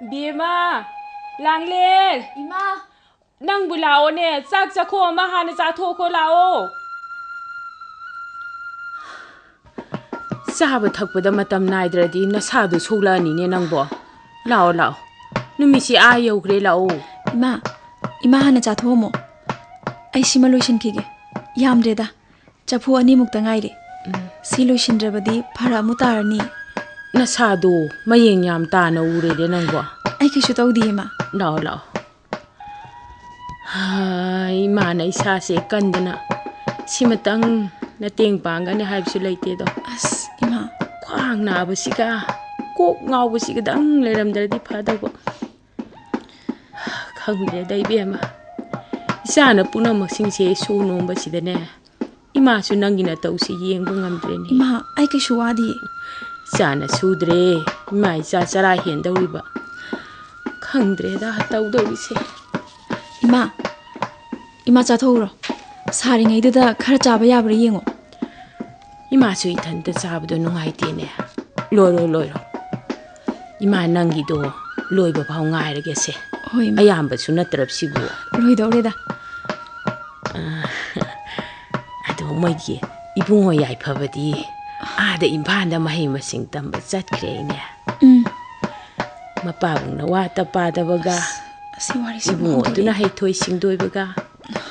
Bima, Langlen, Ima, nang bulao ne, sak ko mahana ko lao. Sahabat thakpada matam naidradi nasadu sulani ne nangbo. Lao lao. Numisi ayaw gre lao. Ima hana mo. Ay si malushin kige. Yamdreda. Chaphu ani mukta ngaire. Si lushin drabadi para mutarani. Nasadu mayeng yam ta na ure de nangbo. Ay kishu di ima. Lao lao. Ay mana isa se kandana. Simatang nating panga ni haibsu laite do. As ima. Kwang na ba siga. Kok ngaw ba siga dang leramdara di pada ko. Khangre dai bema. Isa na puna maksing se su nomba sida ne. Ima su nangina tau si yeng ngamdre ni. Ima ay kishu wadi. Isa na sudre. Ima isa sara hen dawi ba. Khangre da tau dawi se. Ima chathoro. Sari ngai da khara chaba yabra yengo. Ima su ithan da chaba do nungai te ne. Loro. Ima nangi do loi ba phau ngai ra ge se. Hoi ma. Ayam ba su na tarap sibu. Loi do le da. Ado mai gi ibungo Yaiphaba di. Ada Impal da mahi masing tamba chatkre ne. Mapabung na wata pada baga. Siwari sibu tu na hai thoi sing doi baga.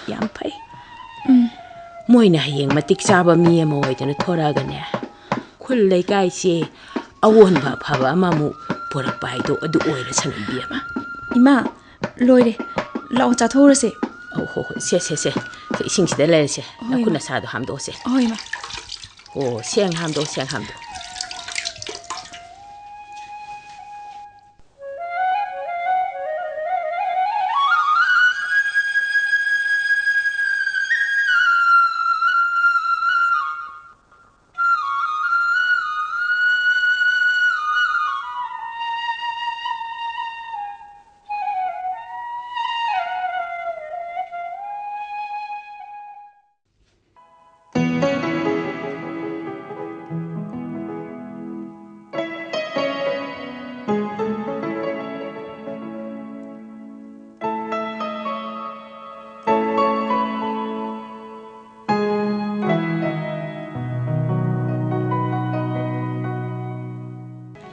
Yam pai. Moina hayeng matik chaba mi ama oidana thoraga ne. Khul lai kai se awon ba phaba amamu porak pai do adu oira sanan bi ama. Ima loire lao chathora se. Ho se. Ising sida le se. Na kuna sa do ham do se. Oi ma. Oh, siang ham do.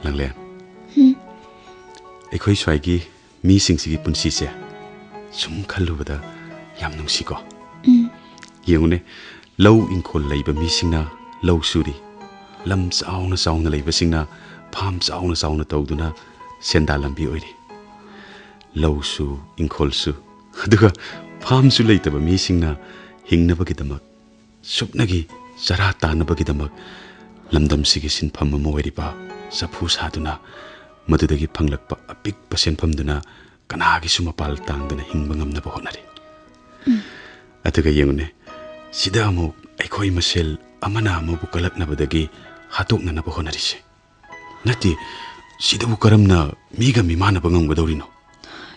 Langlen. Ekhoi swagi mi singsigi punsi se sum khalubada yam nungsi ko. Yengune low inkol leiba mi singna low suri lam sauna leiba singna pham sauna tawduna senda lambi oiri. Low su inkol su aduga pham su leitaba mi singna hingnaba gidamak supnagi zara tanaba gidamak lamdam sigi sinpham ma oiri ba. Saphu saduna madudagi phanglakpa apik pasenphamduna kanagi sumapal tangduna hingbangam na bahonari atuga yengune sida amu aikhoi masel amana amu bukalakna badagi hatokna na bahonari se nati sida bu karamna miga mimana bangam gadorino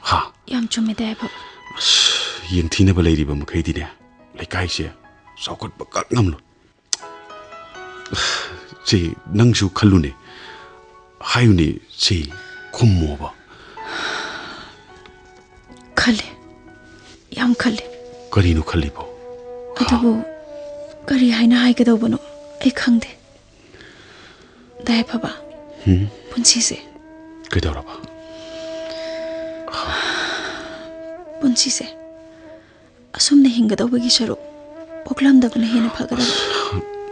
ha yam chume da ba yengthina ba leiri ba makhaidi ne laikai se saukot bakak ngamlo si nangsu khallune Hayuni si kummoba. Khale, yam khale. Kari no khali bo. Adabu, kari haina hai kada bono. Ay khangde. Yaiphaba. Punsi se. Kedara ba. Punsi se. Asum ne hinga daw bagi sharu. Poklam da bana hena phagara.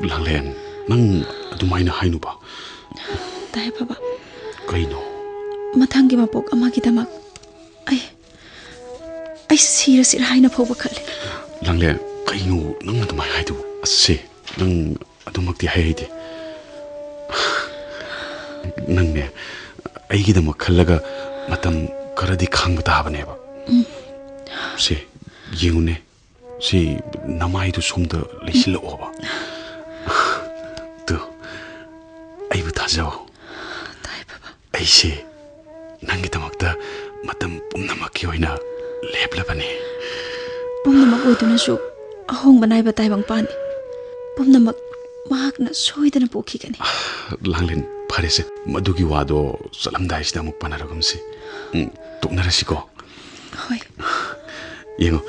Langlen, nang adumaina hainu ba. Yaiphaba. Kaino. Mathangi mapok amagi damak. Ay sira haina phoba khale. Langlen, kaino nang adumai haidu. Ase, nang adumakti haide. Nang ne aigi damak khallaga matam karadi khangba tabane ba. Se, yengune. Se namai du somda leisila oba. Tu. Aibu thajao. Aise nangi tamakta matam pumnamakki oina leplabane pumnamak oiduna su ahong banai batai bang pani pumnamak mahakna soidana pokhigani. Langlen pharese madugi wado salamdai sida muk panaragumsi. Toknarasi ko. Hoi. Yengo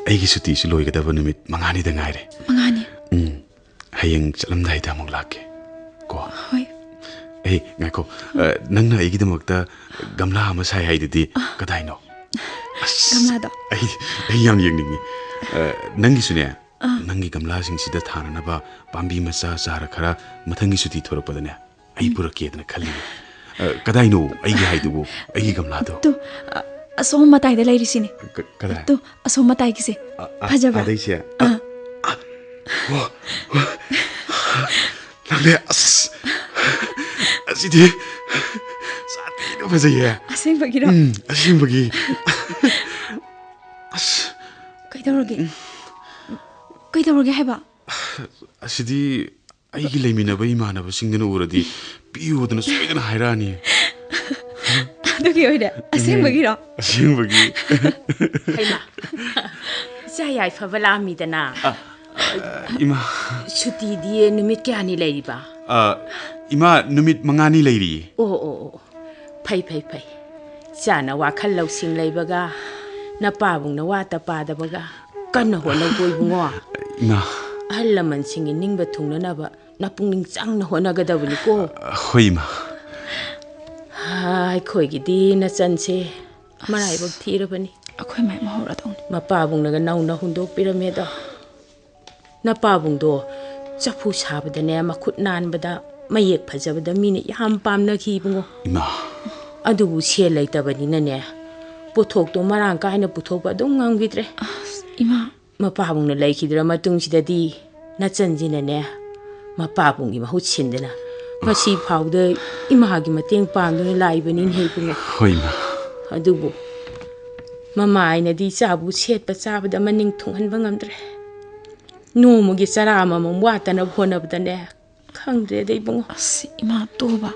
aigi suti su loigadaba numit mangani da ngaire. Mangani. Hayeng salamdai da muk lakke. Ko. Hoi. Hey, ngako nangna aigi damakta gamla ama sai haididi kadaino. Gamla do. Ai yam yengningi. Nangi sune. Nangi gamla sing sida thananaba pambi macha sara khara mathangi suti thorakpadane. Ai purakkedana khalli. Kadaino aigi haidubu aigi gamla do. Tu asom matai da leirisini. Kada. Tu asom matai kise. Phajaba. Adaise. Nangle asidi sati no phajaiye. Aseng bagiro. Aseng bagi. Kaidawrge haiba. Asidi aigi leiminaba imanaba singdana uradi piyodana soidana hairani. Adugi oida aseng bagiro. Aseng bagi. Haima. Yaiphaba lamidana. Ima. Suti di numit kyani leiriba. Ima numit mangani leiri. Oh. Phai. Chana wakhal lausing leibaga napabung na wata padabaga kanna hona boibungo. Ima. Ahalaman singi ningba thungnanaba napungning changna honagadabani ko. Hoima. Ai khoigidi na chanse maraibak thirabani. Akhoi mai mahora dong. Mapabung naga nauna hundok pirameda. Napabung do chaphu sabadane makhut nanbada mayek phajabada mini yam pamna khibungo. Ima. Adubu se leitabani ne puthok to marang kaina puthok ba dong ngamgidre. Ima. Mapabung na laikidra matung sidadi na chanjina ne mapabung gi mahut sindana masi phauda imagi mateng pangduna laibani heibungo. Hoima. Adubu mama aina di chabu setpa chabada maning thunghanba ngamdre. Nomugi charama mam watana phonabdane khangdre dei bungo. Ima toba.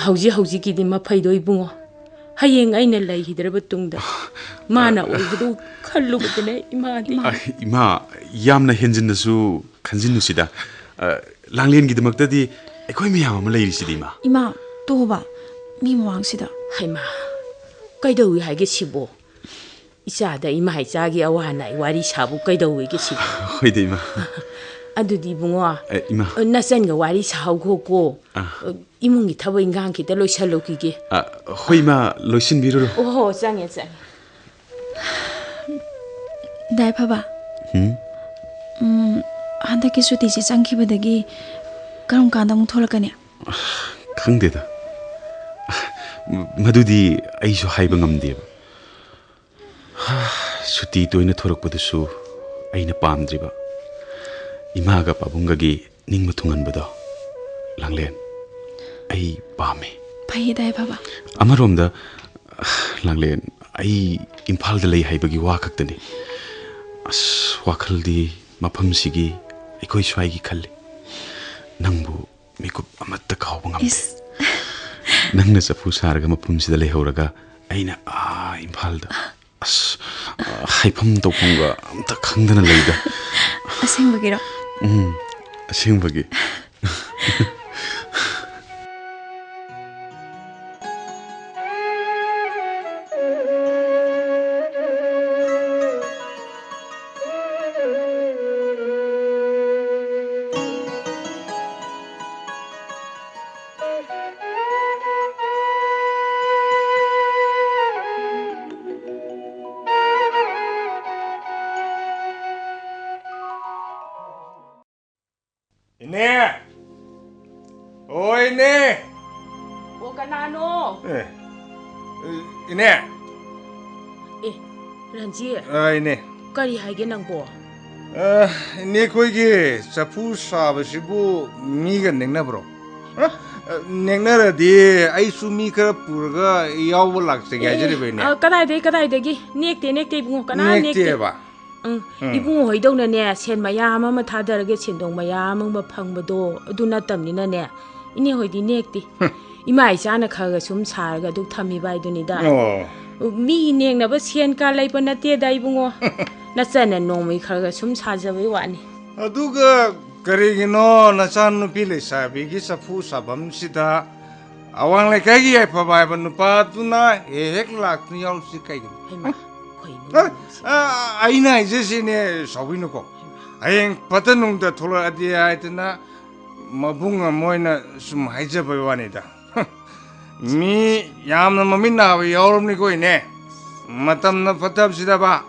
Hauji gidi mafaido ibungo. Hayeng aina laihidreba tungda mana oibudu khallubadane imadi. Ima yamna henjinnasu khanjinusida Langlen gi damakta di ekoi miyam ama leiri sidi ima. Ima toba mi mawang-sida. Haima kaidawi haige sibo. Isada ima haijagi awana iwari sabu kaidawi ge sibo. Hoide ima. Adudi bungo ima. Nasanga wari sahaugo ko. Imungi thabo ingang kita loisalokige. Hoima loisin biru. Oh change. Yaiphaba. Handaki suti si changkhibadagi karam kanda mu tholakani. Khangdeda. Madudi aisu haiba ngamdeba. Suti toina thorakpadasu aina pamdriba. Imaga pabungagi ningma thunganbado. Langlen ai pame. Phai Yaiphaba. Amaromda Langlen ai Impal da lei haibagi wa khaktani. As wakhaldi maphamsigi ekoi swai gi khalli. Nangbu mekup amatta khawba ngamde. Nangna sapu sarga mapumsida lehuraga aina Impal da as haifam tawpunga amta khangdana leida. Aseng bagiro. Aseng bagi. Ranjit. Ne. Kari haige nangbo. Ne koigi chapu sabasibu miga nengna bro. Nengna radi ai su mi kara purga yaw lakse gajere bene. Kadai degi nekte bungo kana nekte ba. Ibungo hoidona ne sen mayam ama thadarage sendong mayam ama phangbado aduna tamnina ne ine hoidi nekti. Ima isana khaga sum sarga duk thami bai dunida. Mi neng na ba sen ka lai pa na te dai bungo na chana nomai khaga sum sajabai wani aduga Karigino Nasan Nupile Sabi, Gisafu Sabam Sita, Awang like Kagi, Yaiphaba, Nupa, Tuna, Hek Lak, Nial Sikai. Aina is in a Sawinuko. I ain't Patanung the Tola Adia, Mabunga Moina, some Hijabawanida. Me, Yamna Mamina, we all go in there. Matamna Patab Sidaba,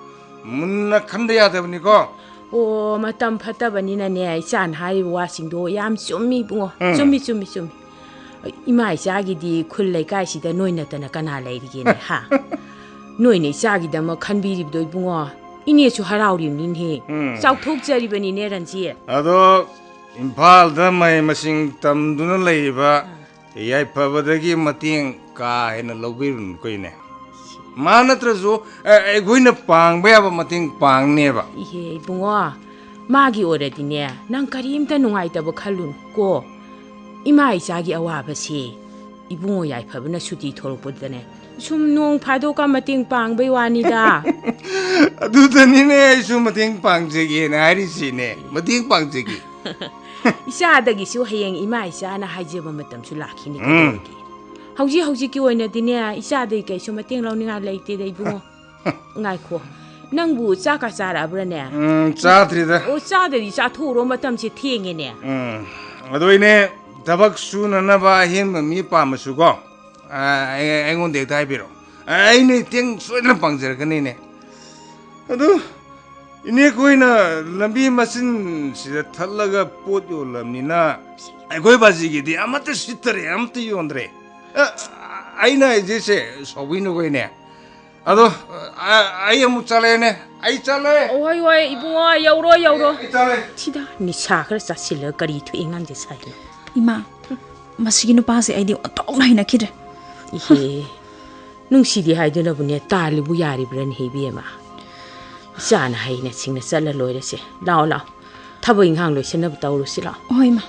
Munna Kandia de Nico. Oh, Matam Patabanina ne, San High washing do, Yam Sumi, Sumi. Imai Sagi di Kule Gashi, the Noina than a canal lady again, ha. Noini Sagi the Mokanbi do Bunga. In here to Haraudim in here. South Took Jerry in errands here. Although Impal, the my machine tam do not labor, Yaiphaba the game Mating car in a lobby queen. Manatrazo, a guina pang, bear Mating pang never. Ye, Bunga. Magi already near. Nankarim the Nuaitaba Kalun. Go. Imai Sagi Awabasi. Ibu Yaiphaba Suti Torputane. Sum nung Padoka Mating pang Bewanida. Do the Nine Sumating pang jiggy and Irisine, Mating pang jiggy. Isa the Gisu Hayang Imai Sana Hajabamatam Sulaki. Howji in a dinner, Isa de Gasumating Loning out late they go. Naiko. Nangu Saka Sara Brenner. Satrida. Oh, Sada is at two Romatam sitting in there. Adoine, Tabak soon another him and me Pamasugo. I won't take Taibiro. Anything sweater puncture canine. Ado, in a coina, Lambi Masin, she the Talaga put you Lamina. I go Bazigi, the amateur sitter, empty you, Andre. I know this, so we know in there. Ado, I am Chalene, I chale. Oh, Ibu, Yoro. Tida, Nisaka, Sasilla, Gari to England this side. Ima, Masino Pasi, I do not know a kid. He nung si di hai duna bunya tali buyari bran hebema sana hai na sing na sala loire se lao thabo inghang lo senab tawru sila Oi ma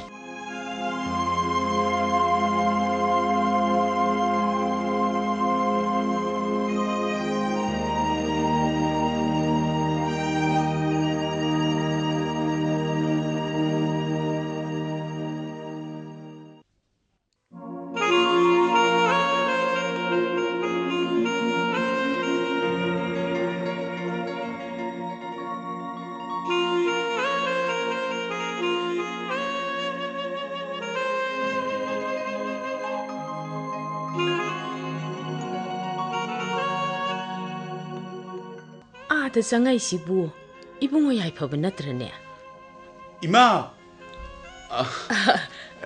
the sangai sibu ibungo Yaiphaba natrane Ima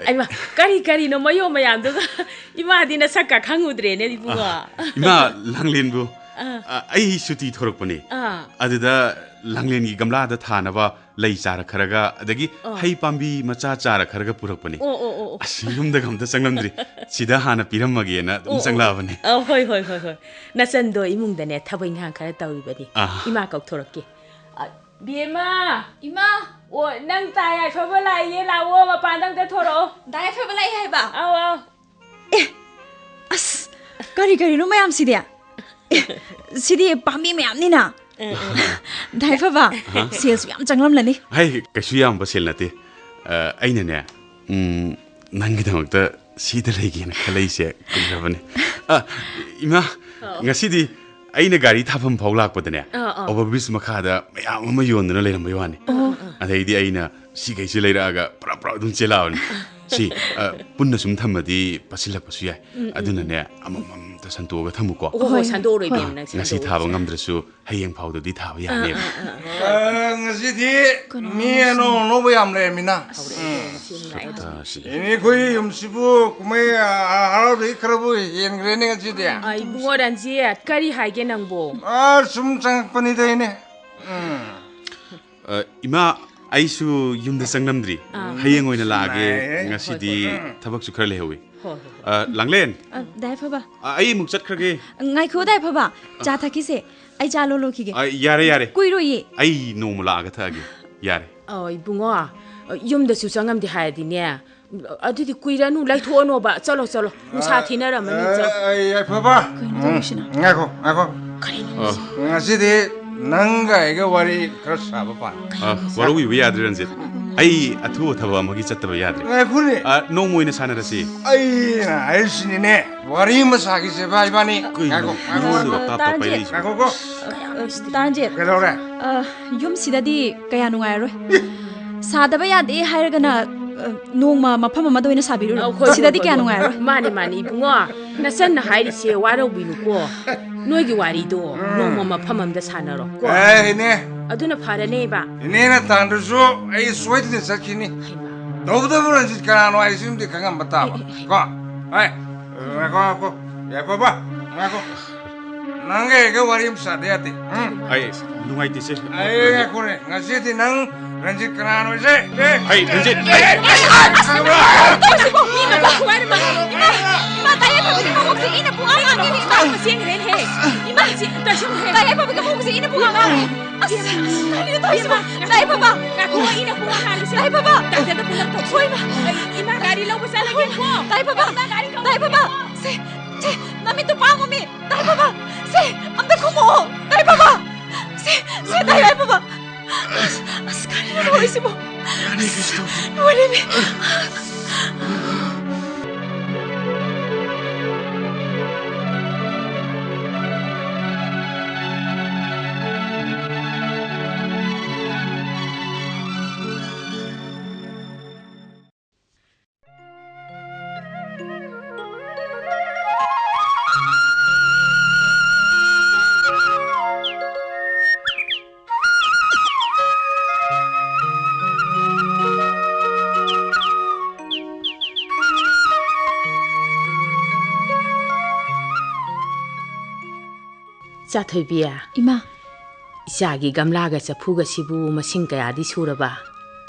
Aima kari no mayo mayam do ima dina sakka khangudre ne ibungo Ima Langlen bu ai suti thorokpani aduda Langlen gi gamla da thanaba lei chara kharaga adagi hai pambi macha chara kharaga purakpani asiyum da gamda sanglamdri sida hana piramage na dum sanglabani hoi nasando imung da ne thabai hang khara tawibani ima kok thorokke Bima ima o nang ta Yaiphaba lai ye lawo ma pandang da thoro Yaiphaba lai hai ba aw as kari no mayam sidia Sidi pambi mayam ni na Yaiphaba sales yam changlam lani hai kasu yam basel nate aina ne nangidamagta sida leigena khalaise kunrabane ima ngasidi aina gari thapam phau lakpadane overbridge makhada mayam ama yondana leiram bayani adaidi aina sigaisi leiraga pra dum chelawan si punna sum thamadi pasilak pasu yai aduna ne amam ta santoga thamuko sando roi bem nang ngasi thaba ngamdrasu hayeng phaudo di thaba yani ngasi di mi no bayam le mina ini koi sibu kumai harau di karabu yen grene ngasi dia ai bungo Ranjit kari haige nangbo sum chang pani dai ne ima aisu yumda sanglamdri hayeng oina lage ngasidi thabak su khar lehawi Langlen Yaiphaba ai muk chat khrage ngai kho Yaiphaba cha thakise ai cha lo kige yare kuiro ye ai nomula ga thage yare ai bungo yumda su sangam di hayadi ne adudi kuiranu lai thono ba chalo musa thinara mani cha Yaiphaba ngako ngasi di nanga ega wari khar saba pa waru wi yadre Ranjit ai athu thaba magi chattaba yadre khune no moina sana rasi ai ai sinine wari ma sagi se bai bani ngako tap tap pai ngako ko Ranjit kedore yum sidadi kaya nungai roi sadaba yade hairagana nongma mafam ama doina sabiru sidadi kaya nungai roi mani mani ibungo nasan na hairi se waro binu ko noigi wari do nongma mafam amda sanaro ko ne aduna farane ba ne na tandusu ai soidin sakini dawda Ranjit kanano ai simdi kangam bata ko ai ngako Yaiphaba ngako nange ke wari msa de ate ai lungai ti se ai ngako ne ngasi ti nang Ranjit kanano se ai Ranjit Thoiba Ima Isagi gamlaga chaphuga sibu masing kaya di suraba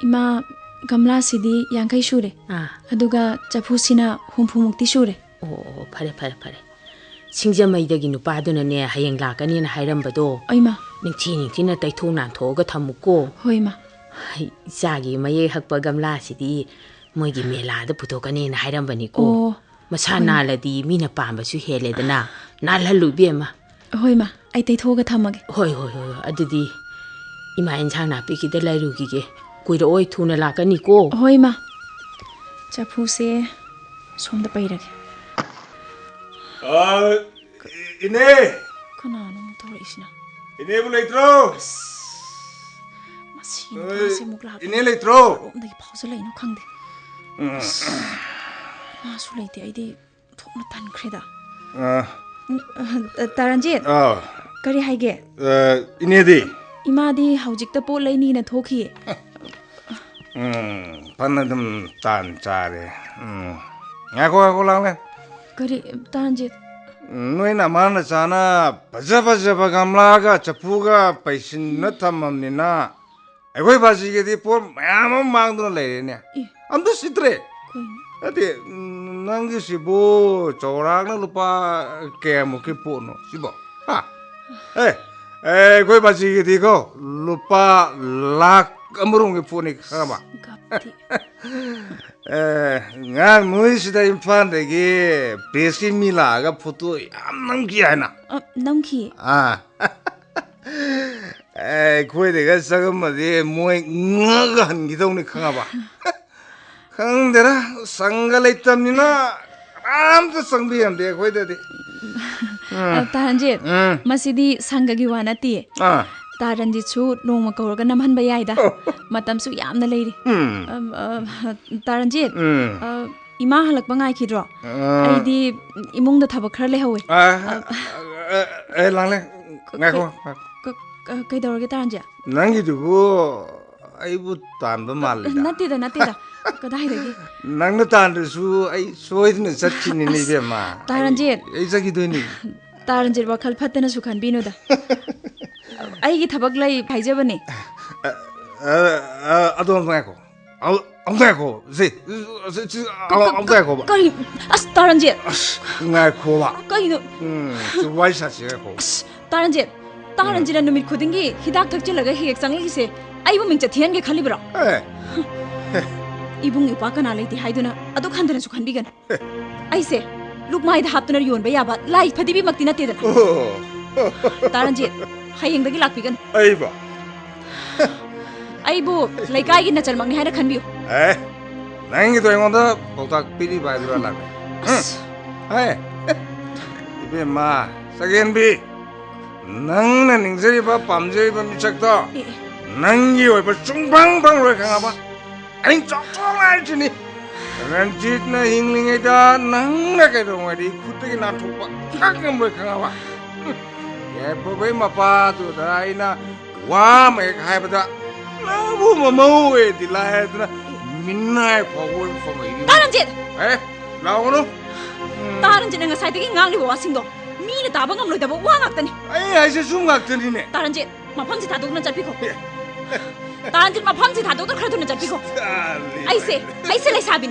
Ima gamla sidi yankai shure aduga chaphu sina humpu mukti shure oh phare Singjamaidagi nupaduna ne hayeng lakani na hairambado Ima ningthi na taithong nan thoga thamuko hoima Isagi maye hakpa gamla sidi moigi mela da putokani na hairambani ko masana ladi mina pamba su hele dana nalhalu bema hoima ai taithoga thamage hoi adudi ima insang na piki de lairu gi kuira oi thuna lakani ko hoima chaphu se somda pairage ine kanano thori isna ine bu leitro masin se mukla ine leitro omdagi phausa laino khangde ma su leite aidi thokna tan khreda Ranjit kari haige ine di imadi haujikta po laini na thoki panadam tan chare ngako Langlen kari Ranjit noina mana chana baja gamla ga chaphuga paisin na thamamnina agoi basi ge di por mayam mangduna leire ne amdu sitre ati nangi sibo chorak na lupa kemu ki puno sibo ha agoi basi ge di ko lupa lak amurung ki puni khama ngan mui sida Impal degi besi mila ga photo yam namki hai na namki khoi dega sagam de moi ngaga han gi dong ni khanga ba khangdera sanga leitamnina amta sangbi am de khoi de Ranjit masidi sangagi wanati Ranjit su nongma kauraga namhanba yaida matam su yamna leiri Ranjit ima halakba ngai khidro aidi imungda thabak khar lehawe Langlen ngako kai dorage Ranjit nangi dugo aibu tanba malida natida kadai dagi nangna tandu ai soidna satchini ni bema Ranjit ai sagi doini Ranjit wakhal phattena su khan binu da aigi thabak lai haijabani adon ngako ngako ze ngako kari Ranjit ngako ba kai no wai sa se ko Ranjit numit khudingi hidak thakchilaga hek changli se aibu mingcha thian ge khalibra ibung ipa kana leiti haiduna adu khandana su khanbigan aise lukmai da haptuna yonba yaba lai phadibi makti na teda Ranjit hayeng dagi lakpigan aiba Aibu laikai gi nachal magni haina khanbiu nangi to engonda pautak pidi bai dura lag ibe ma sagen bi nang na ningjari ba pamjari ba michak to nangi oi ba chungbang bang roi khanga ba aning chok chok lai chini Ranjit na hingling ida nang na kai dong adi khutgi na thuk ba kagam roi khanga ba Yaiphaba ma pa tu da ina wa mai khai ba da Nabu mamau di lai na minai pawon for my Ranjit lawo Ranjit nga sai tagi ngang ni ba wasing do mi na taba ngam loi da ba wa ngak tani ai se sum ngak tani ne Ranjit ma pham si thaduk na chat pi ko Ranjit ma pham si thaduk da khra na chat pi ko ai se lai sabi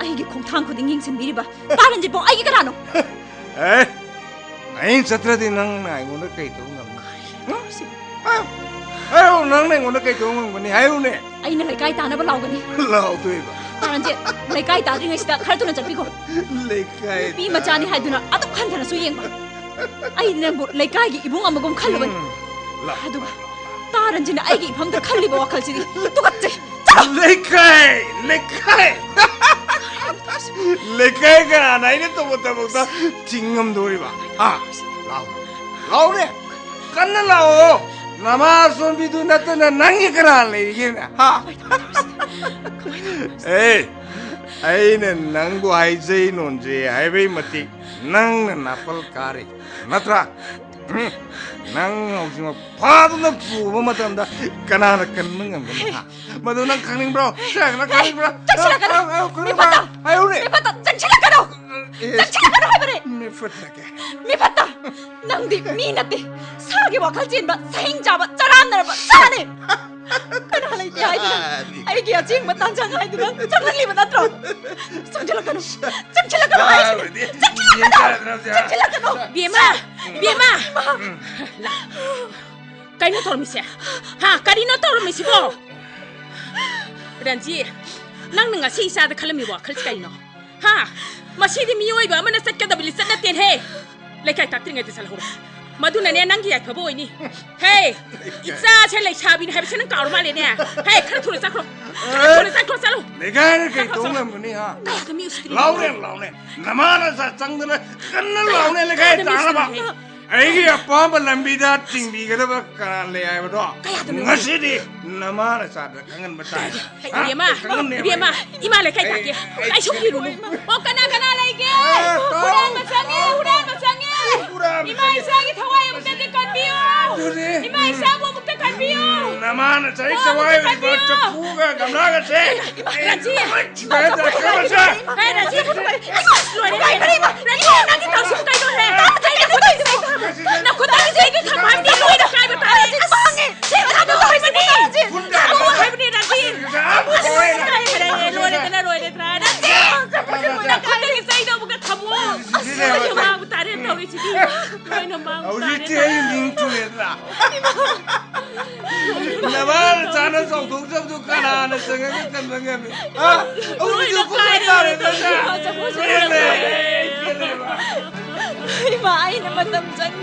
ai gi khong thang khuding ying sen bi ba Ranjit bo ai gi kana no ai chatra din nang nai ngon na kai to ngam ayo nang nai ngon na kai to ngam ni ayo ne ai na lai kai ta na ba law gani law tu ba Ranjit lai kai ta ring sida khar tu na chat pi ko lai kai pi ma chani hai duna atu khan thana su yeng ba ai na bu lai kai gi ibung amagum khallu ban adu Ranjit na ai gi pham da khalli ba wakhal si tu kat che lai kai Lekai ka na ini to bota bota tingam dori ba lao ne kan lao nama son bidu na to na nangi kara le gina ha ai ne nangu ai jai non je ai be mati nang na napal kare natra nang ngau pa na pu ba matam da kana na kan ngam ha madu nang kaning bro sak na kaning bro mi pata ayo ne mi pata janchila karo habare mi pata nang di mi nate sagi wakal chin ba saing jaba charan nar ba chane kana lai ti ai dina ai gi aching matang jang ai dina changli ba natro janchila karo Biema la kai no tor mi se ha kari no tor mi si bo Ranjit nang nga si sa da khalami wa khal kai no ha masi di mi oi ba mana sakka da bilis na ten he le kai tak tinga de sal ho maduna ne nang gi Yaiphaba oi ni hey itsa che le chabi ni ha bi chen ka ro ma le ne hey khar thur sa khro sa lo le kai ne kai to ngam ni ha lao ne namana sa chang na kan lao ne le kai ta ba ai gi apa ba lambi da ting bi ga da ba kan le ai ba do ngasi di namana sa da kangan ba ta biema ima le kai ta ke ai shuk ki ru o kana lai ke uran ma change ima isa gi thawai mu te kan biyo ima isa mo mu te kan biyo namana sa ik thawai ba Chaphuga gamna ga se Ranjit ba da ka ba sa hey Ranjit loi dai Ranjit nang ki tau su kai do he na ko dai se ki tham hai ni loi da kai ba ta re asange se ba da loi ba ni hai ba ni Ranjit loi de tra Ranjit na ka dai sai da bu ka thamo asai ma bu ta re tau ri chi loi na ma au ji te ning tu le da na ba chana so du jab du kana na se ga kan ba ga mi au ji du ko ta re da Ima ai na matam chang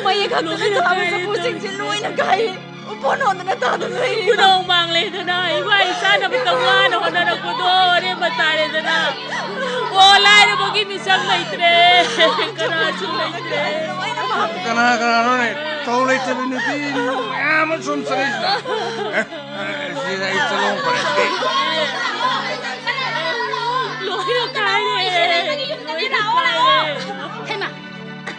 mai khak na ta sa pu sing chin loi na kai upono na ta da nei Kunong mangle da na iwai sa na bitangwa na ko na ko do re batare da na ola re bogi misang naitre kana chu naitre kana no ne to le te ni ti am sun sai da ji dai chalong pare loi no kai Hey ma,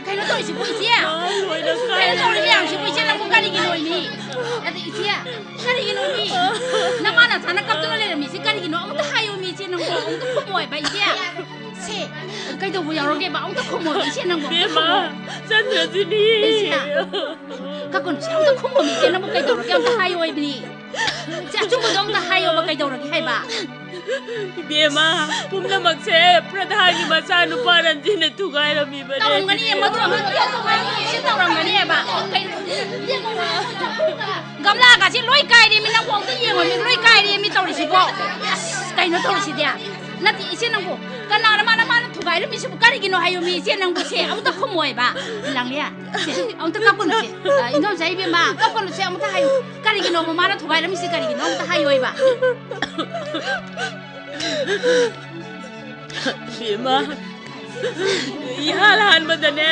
kai no toi si pui sia. Kai no toi liang si pui sia nang kali gi loi ni. Ati sia, kali gi loi ni. Na mana sana kap tu le mi si kali gi no, ong ta hayo mi sia nang ong ta khomoi ba sia. Se, kai do bu yang ro ge ba ong ta khomoi sia nang bo. Biema, Chandrajini. Sia. Ka kon sia ong ta khomoi mi sia nang bo kai do ro ge ong ta hayo ai bi. Sia chu bo dong ta hayo ba kai do ro ge hai ba. Biema, pumna magse pradhani masanu Ranjit ne thugai rami bane Tao ngani ma do ma dia to ma si tao ram ngani ba kai gamla ka si loi kai ri mi na wong ti ye mi loi kai ri mi tao ri si bo kai no tao ri si dia nati ise nangbo kana mana thugai ru mi se kari gino hayo mi ise nangbo se amuta khomoi ba langlia se amuta kapon se indom jai be ma kapon se amuta hayo kari gino mama na thugai ru mi se kari gino amuta hayo ba Bima yalan madane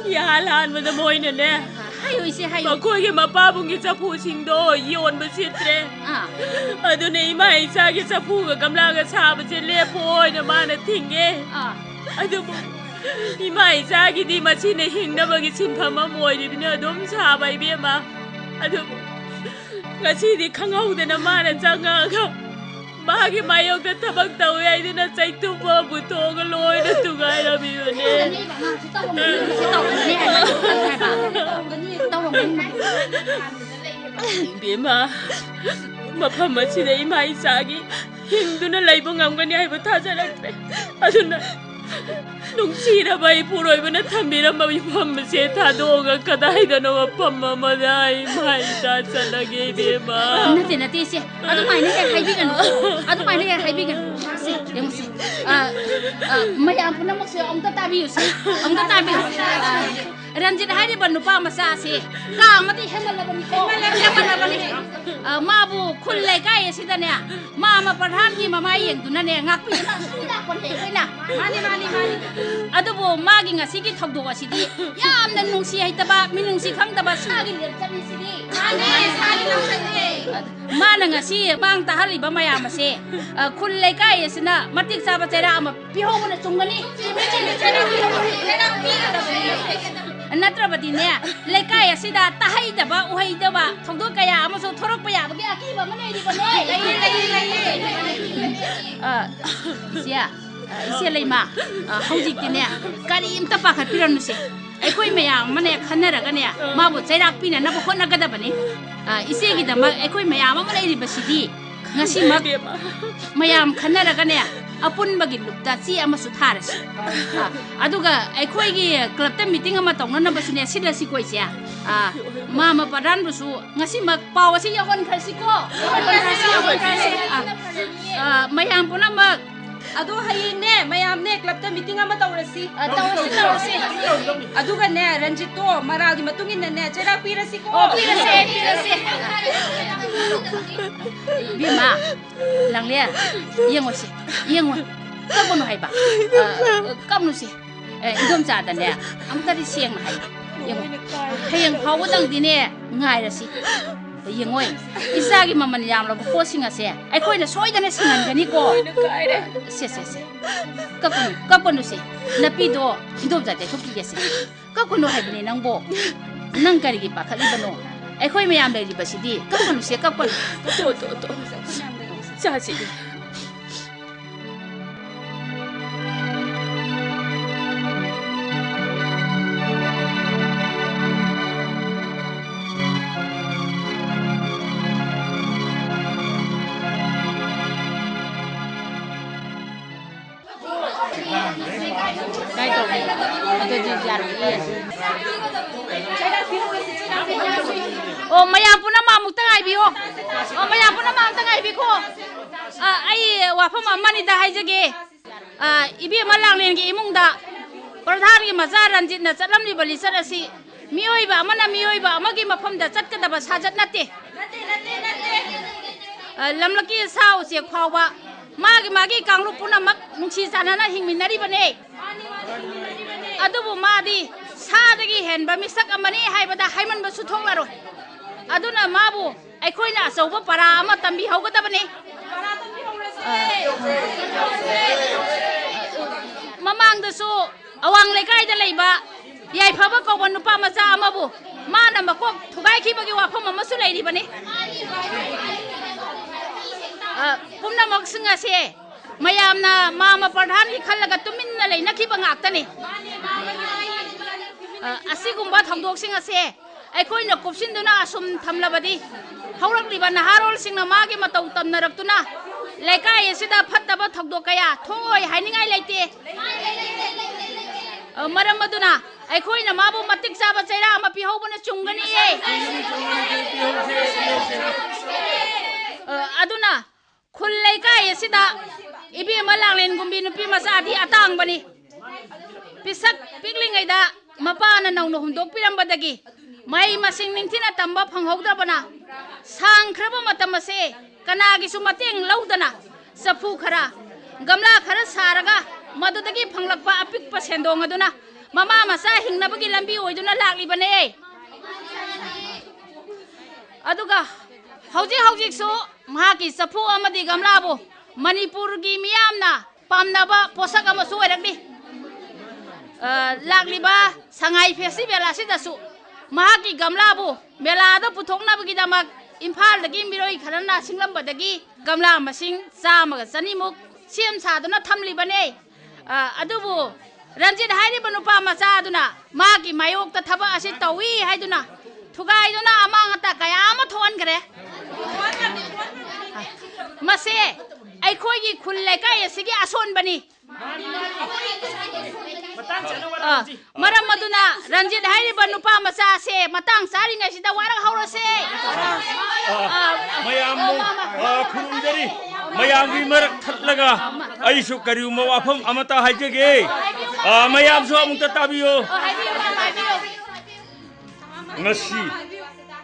yalan madamoy na ne hayo ise hayo ko ge mapabung gi chapu singdo yon ba sitre adu ne mai sa gi chapu ga kamla ga sa ba che le poi na ma na tinge adu imai sa gi di ma chi ne hing na ba gi chin pham ma moi di na dom sa bai be ma adu ga chi di khangau de na ma na changa ga Magi mayo ka tabag tawi ay din na sa ito pa buto ang aloy na tugay na biyone. Bima, mapamasi na imay sagi. Hindi na laibong ang ganyan ay batasan ang tre. Ano na, nung sira ba ipuroy mo na tambira mapamasi tadong ang kadahay na naman pamamaday. May tasa lagi, Bima. Nati siya. Ano may kaibigan mo? Ano may kaibigan mo? Yung si mayam po na mo siya. Ang tatabi yun siya. Ang tatabi yun. Ranjit hari ba nupa masasi? Mati hemal na ba ni ko? Hemal na ba ni? Mabu kulay kaya sida niya. Mama parhan ki mamayeng doon na niya. Ngakpi na. Sida ko na. Mali. Ado po magi nga sige thagdo ka sidi. Yam na nung siya hitaba. Minung si kang taba sagin yan sa sidi. Mali. Sagin lang sa sidi. Mana nga siya. Bang tahari ba mayama siya. Kulay kaya sina. Matik sabat saya ama. Piho mo na sungani. Natrabati niya, lekaya sida tahay daba, uhay daba, thogdo kaya amaso thorok pa ya, bagi akiba manay di ba noy? Siya Leima, hawjik din niya, kari imta pakat piran nusi. Ay ko'y mayang manay khanaraga niya, mabot sa irak pina nabukot na gada ba ni? Isi gida mag, ay ko'y mayang manay di ba sidi? Ngasi mag, mayang khanaraga niya. Apun bagi lupta si amasu tharas aduga aikoi club ta meeting ama tongna na basune sila si koi sia mama padan busu ngasi mak pawa si yakon khasi ko mayam puna mak adu hayin ne mayam ne club ta meeting ama tawrasi aduga ne Ranjit to maragi matungin ne jera pirasi ko pirasi Bima Langlen yengosi yengo kamu hai ba kamu si idom cha da ne am ta ri siang hai yengo hayang phaw dang di ne ngai ra si yengoi isagi maman yam la ko singa se ai khoi na soi da ne singan gani ko se kapunu se na pi do idom cha te thoki se kapunu hai bne nang bo nang kari gi pa khali bano ai khoi mayam le ri ba si di kapunu se kapun to cha si Oh, mayam puna mamuk tangai biho. Oh, mayam puna mamuk tangai biko. Ai wafam amani da haijage. Ibi Langlen gi imung da. Pradhan gi maza Ranjit na chalam li bali sarasi. Mioi ba amana mioi ba amagi mafam da chat ka da ba sajat nate. Lamlaki sao se khawba. Magi kanglu puna mak nungsi sanana hingminari bane. Adubu madi sadagi henba misak amani haibada haiman ba suthong laro. Aduna mabu aikoina asauba para ama tambi haugadabane mamangdasu awang lekai da leiba Yaiphaba ko nupa macha amabu mana makok thugai khibagi wafam amasu leiri bane pumna maksinga se mayamna mama pradhan ki khallaga tuminna leina khiba ngaktane asigumba thangdok singa se aikoina kopsinduna asum thamlabadi haurakliba naharol singna magi matau tamnaraktuna lekai asida phattaba thagdo kaya thoi hainingai leite maram maduna aikoina mabu matik saba chaira ama pihobuna chungani aduna khul lei kai asida ibi ma Langlen gumbi nupi masa di atang bani pisak pikling aida mapa na nau no hundok piram badagi mai masing ningthina tamba phanghogda bana sang khraba matam ase kanagi su mateng laudana safu khara gamla khara saraga madudagi phanglakpa apikpa sendong aduna mama masa hingnabagi lambi oiduna lakli bane aduga hauji so mahaki safu amadi gamla bo manipur gi miyamna pamnaba posak amasu oirakni lakli ba sangai festival asidasu mahaki gamla bo mela da puthokna bagi damak Impal dagi miroi kharana singlamba dagi gamla masing chamaga chanimuk sem saduna thamli bane adubu Ranjit hairi banupa macha aduna magi mayok ta thaba ase tawi haiduna thugai duna amang ta kaya ama thon gre mase ai khoi gi khul le kai asigi ason bani maram maduna Ranjit hairi banupa macha se matang sari ngai sida warak haurase mayam khurundari mayam gi marak thatlaga aisu kariu mawafam amata haijege mayam so amukta tabiyo ngasi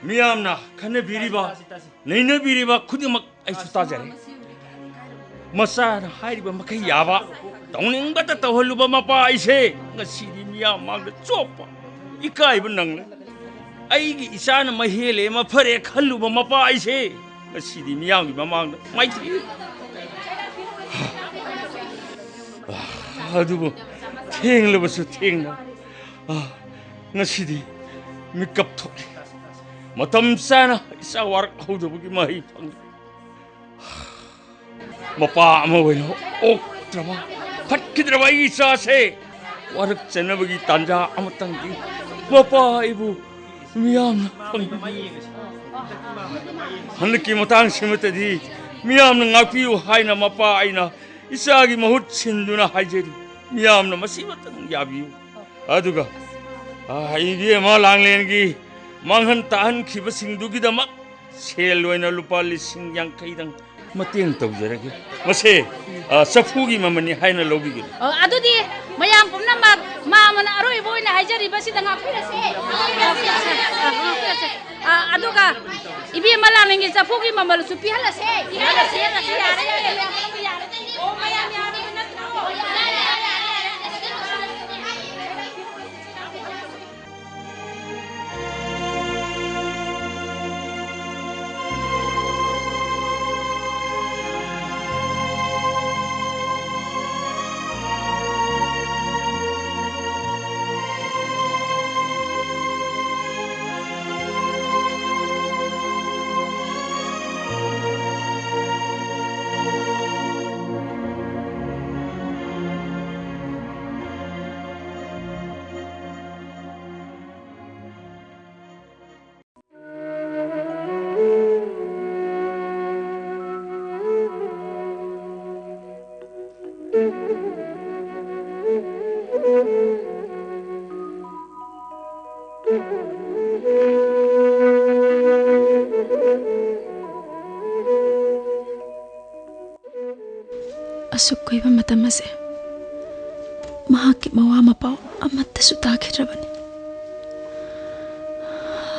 miyamna khane biriba neina biriba khudimak aisu tajare masana hairiba makai yaba tawninga ta tawhaluba mapa aise ngasi di miyam magda chopa ikai bunang aigi isana mahele ma phare khalluba mapa aise ngasi di miyam gi mamang maiti adubu thenglabasu thengna ngasi di mikap thokli matam sana isa warak haudabugi mahi phang mapa ama wena ok trama phatkhidraba isa se warak chanabagi tanja amatang gi mapa ibu miyam phang hanki matang simatadi miyam ngakpiu haina mapa aina isagi mahut sinduna haijeri miyam masimatang yabiu aduga ibi ma Langlen gi manghan tahan khiba singdugi damak sel oina lupa lising yang kaidang mateng tawjarage mase Chaphugi Mamani haina lobigi adudi mayam pumna mana aroi boina haijari basi danga pirase aduga ibi ma Langlen gi Chaphugi Mamal su pihalase yare o mayam yare asuk koiba matam ase mahaki mawa mapau amatta su takhirabani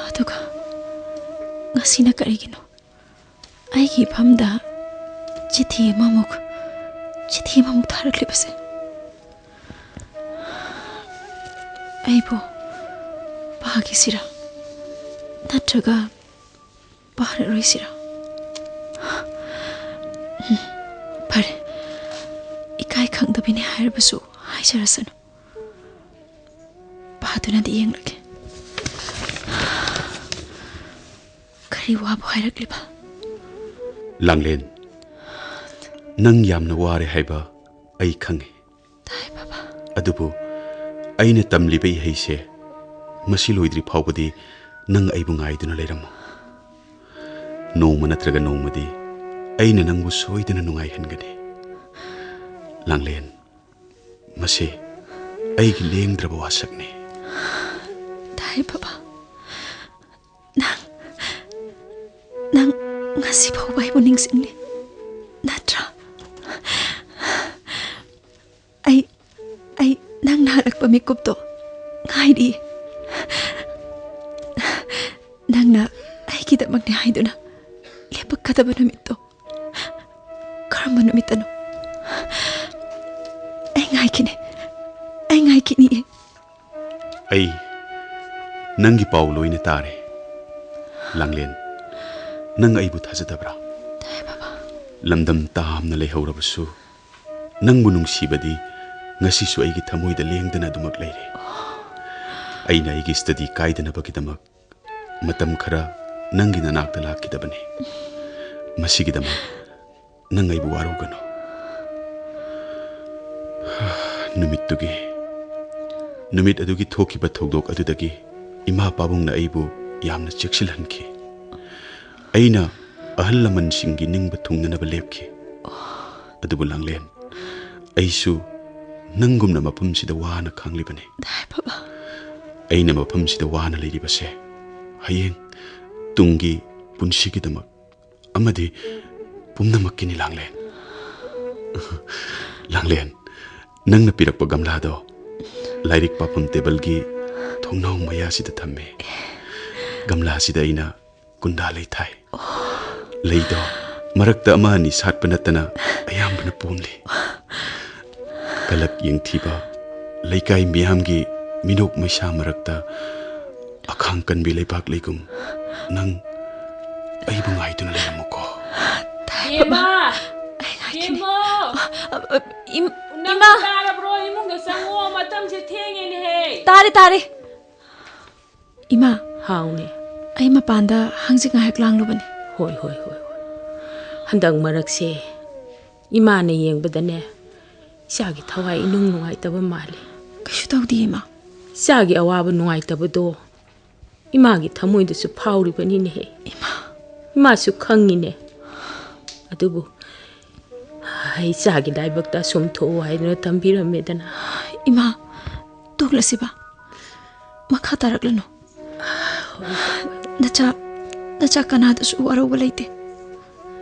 aduga ngasina karigino aigi phamda chithi mamuk tharakli base aibo bahagi sira natraga bahar roisira pare ikai khangdabini hairbasu haijarasan bahaduna di yenglake kari wabo hairakliba Langlen nang yamna ware haiba ai khange tai baba adubu aina tamlibai heise masiloidri phawbadi nang aibu ngaiduna leiramo noma natraga nomadi aina nangbu soidana nungai hangani Langlen mase aigi lengdraba wasakne tai baba nang ngasi phawbai bu ningsingli natra ai nang narak pa mikup to ngai di nang na ai kita magne hai do na lepak kata ba namit to karma namit ano ai ngai kini ai nangi paulo ina tare Langlen nang ai bu thajadabra lamdam tamna leihawrabasu nang bunung sibadi ngasi su ai gi thamoi da lengdana dumak leire aina ai gi study kaidana bagidamak matam khara nangi nanak da lakidabane masigi damak nang ai bu waru gano numit adugi thokiba thogdok adudagi ima pabung na aibu yamna cheksilhanki aina ahal laman singi ningba thungnana ba lepki adubu Langlen aisu nangumna mapum sida wana khanglibane dai baba aina mapum sida wana leiribase hayeng tungi punsigi damak amadi pumnamakini Langlen nangna pirakpa gamla do lairik papam table gi thongnau maya sida thamme gamla sida ina kunda lei thai leido marakta ama ni satpa natana ayambana pomli kalak yengthiba leikai miyamgi minok maisa marakta akhang kanbi leibak leigum nang aibu ngaituna leramoko Ema Ima bro imunga sango matam se thengeni he tare Ima haune ai mapanda hangjing ngahak langlubani hoi handang marak se imane yengbadane sagi thawai inung nungai taba male kaishu tawdi Ima sagi awaba nungai taba do imagi thamoi da su phauri bani ne he ima su khangi ne adubu ai sagi dai bakta sum tho ai no tambira medana Ima tuglasiba makha taraklano nacha kanada su waro balaite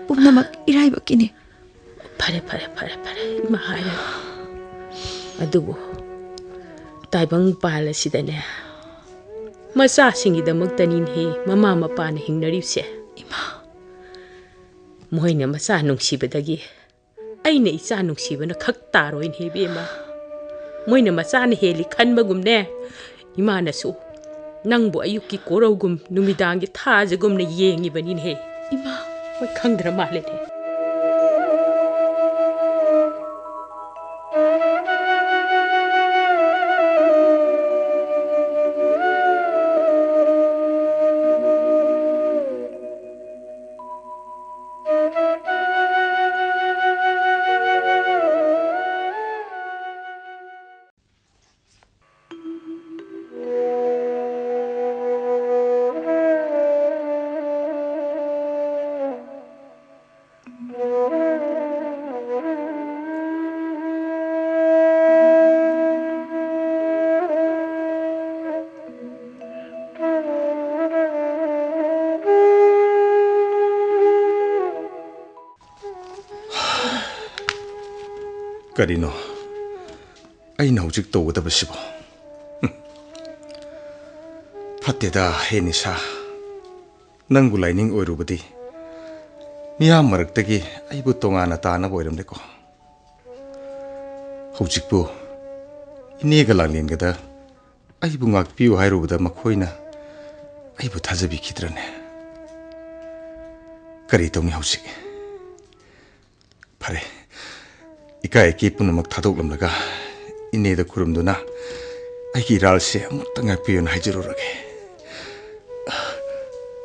umnamak irai bakine pare ima haira adubu taibang pala sidane masa singi da maktanin he mama mapa na hingnaripse Ima moina masa nungsibadagi aina isa nungsibana khak taroin he bema moina masa na heli khanbagumne imana su nangbu ayuki korogum numidangi thajagum na yengi banin he Ima hoi khangdra male de Karino ai na hujik to da basibo phateda he ni sa nang bu lining oirubadi miya maraktagi ai bu tongana ta na boiram leko hujik bu ine ga Langlen ga da ai bu ngak piu hairubada makhoina ai bu thajabi khidrane kari tawni hujik phare ikai ki punamak thadok lamlaga ine da khurumduna ai ki ralse amukta ngakpiyon haijirurage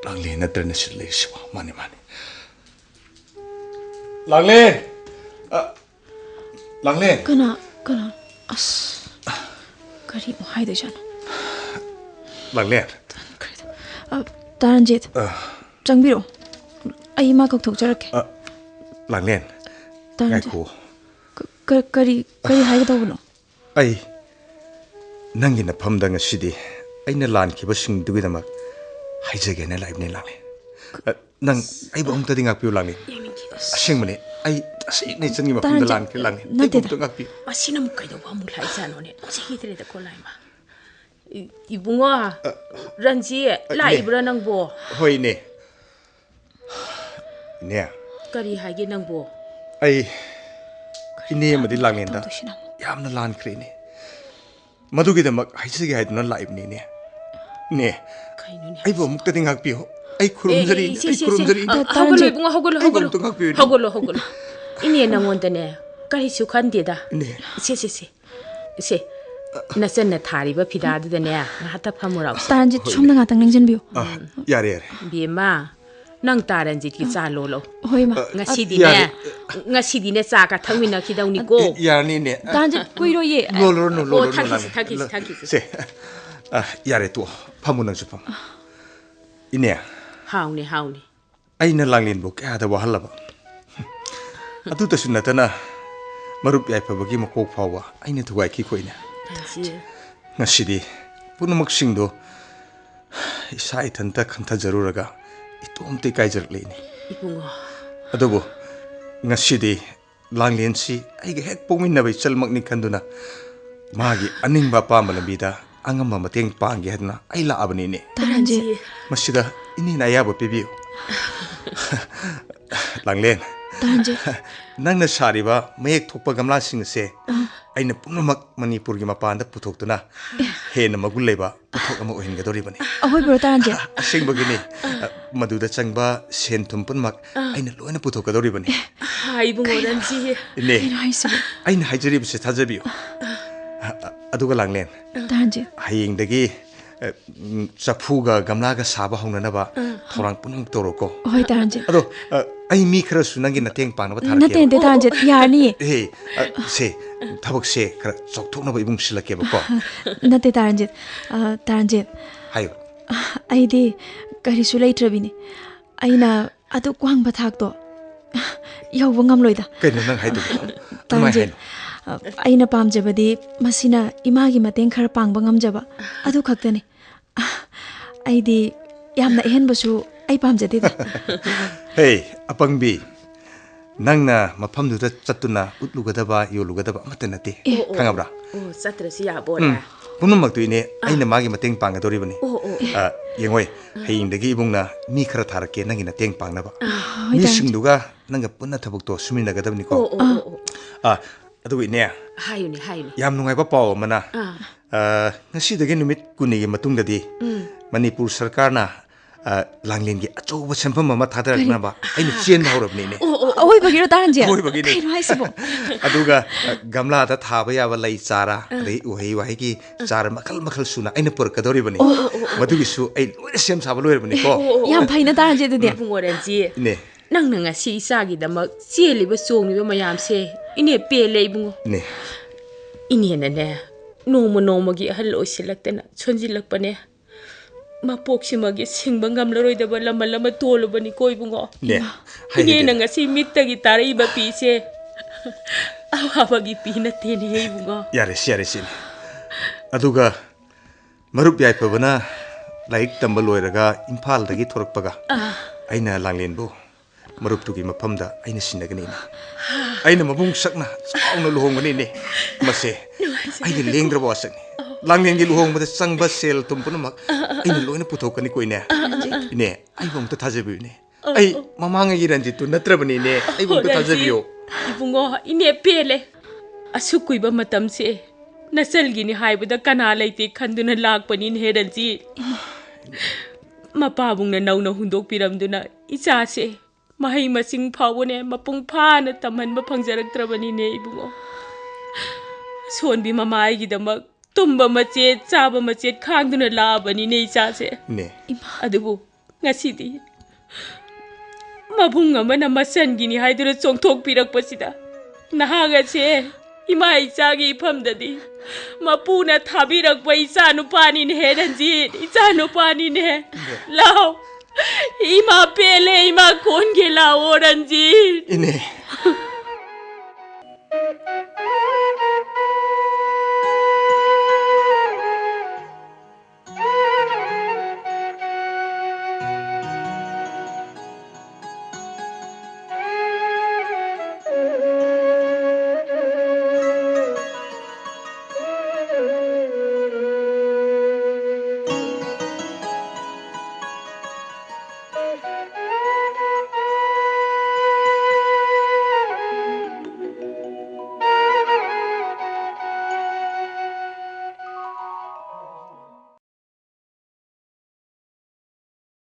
Langlen natrana sile siwa mani Langlen kana as kari mo hai de jana Langlen Ranjit changbiro ai ma kok thok jarake Langlen ngaiku kari hai ga tawno ai nangina phamda ngasidi aina lankhiba singdugidamak haijage na laibne Langlen nang ai bong tadi ngakpiu Langlen asengmane ai asik nei changi mapum da lan ke lang ai buk ngak pi asina mu kai do ba mu lai sa no ne se hi tre da ko lai ma ibungo ranji lai bra nang bo hoi ne ne kari ha ge nang bo ai ine madi Langlen da yamna lan khre ne madu gi da mak haisi gi haiduna live ne ne ne ai bo mukta ding ngak pi ho ai khurumjari hogolo ini nangon da ne kari su khan de da se nasan na thari ba phida da ne hata phamura Ranjit chomna nga tang ningjan biu yare bi ma nang Ranjit ki cha lo hoi ma ngasi di ne cha ka thangmi na khidau ni ko yarni ne Ranjit kuiro ye lo thaki se yare to phamu nang su pham ine hauni aina Langlen bo ka da wahal ba atu ta sunatana marup Yaiphaba gi makok phawa aina thugai ki khoina ngasidi punamak singdo isa ithanta khantha jaruraga itomte kaijar leini ibungo adobo ngasidi Langlen si ai hek pongmin na bai chalmak ni khanduna magi aning ba pa malabida angam mateng pangge hadna ai la abani ne Ranjit masida ini na ya ba Pebiya Langlen Ranjit nangna sariba mayek thokpa gamla sing se aina punamak manipur gi mapan da puthok na hena magul leba puthok ama ohin ga dori bani ahoi bro Ranjit asing bagini madu da changba sen thum punmak aina loina puthok ga dori bani hai bungo Ranji ne aina hajari bse thajabiyo aduga Langlen Ranjit hayeng dagi Chaphuga gamla ga saba hongna na ba thorang punung toroko hoi Ranjit ado ai mi khara sunangi na teng pang na ba thar na ten de Ranjit yarni he se thabak se khara chokthok na ba ibung silake ba ko na te Ranjit hayo ai de kari su leitrabini aina adu kwang ba thak to yau bangam loida kai nang haidu Ranjit aina pamjabadi masina imagi mateng khara pangba ngamjaba adu khaktani aidi yamna ehen basu ai pamjade da hey apangbi nangna mafam du da chattuna utlugadaba yolugadaba amata nate khangabra satrasi ya bora punamak tu ine aina magi mateng pang dori bani yengoi haying dagi ibungna mi khara tharake nangi na teng pang na ba mi singduga nanga punna thabuk to sumina gadabni ko adu ine hayuni yam nungai ba paw mana ngasi dagi numit kuni gi matung dadi manipur sarkar na Langlen gi achoba sempam ma thadar na ba aina chen hawrabni ne oi bagiro Ranjit oi bagini kai rai sibo aduga gamla ta thaba ya ba lai chara dei uhei gi chara makhal suna aina pur kadori bani madugi su ai loina sem saba loir bani ko yam phaina Ranjit de bungo Ranji ne nang nga si isa gi damak cheli ba song ni ba mayam se ine pe lei bungo ne ine ne nomo gi hal oisilakta na chonjilakpane mapoksimagi singba ngamlaroidaba lama tolobani koibungo ne ine nanga si mittagi taraiba pise awabagi pina teni heibungo yare sin aduga marup Yaiphaba laik tamba loiraga Impal dagi thorakpaga aina Langlen bu marup tugi maphamda aina sinagani na aina mabung sakna chauna luhongani ne mase aina lengdraba wasakni Langlen gi luhong bada changba sel tumpunamak aina loina puthokani koine ine ai bong ta thajabi ne ai mamanga gi Ranjit tu natrabani ne ai bong ta thajabiyo ibungo ine pele asukuiba matam se nasalgi ni haibada kana laite khanduna lakpani ne Ranjit mapabung na nauna hundok piramduna isa se mahai masing phawone mapung phana tamhan ba phangjaraktrabani ne ibungo sonbi mamai gi damak tumba machet chaba machet khangduna labani ne isa se ne adubu ngasidi mabung amana masan gini haidura chongthok pirakpasida nahaga se ima isa gi phamdadi mapuna thabirakpa isa nupani ne Ranjit isa nupani ne lao ima pele ima kon ge lao Ranjit ine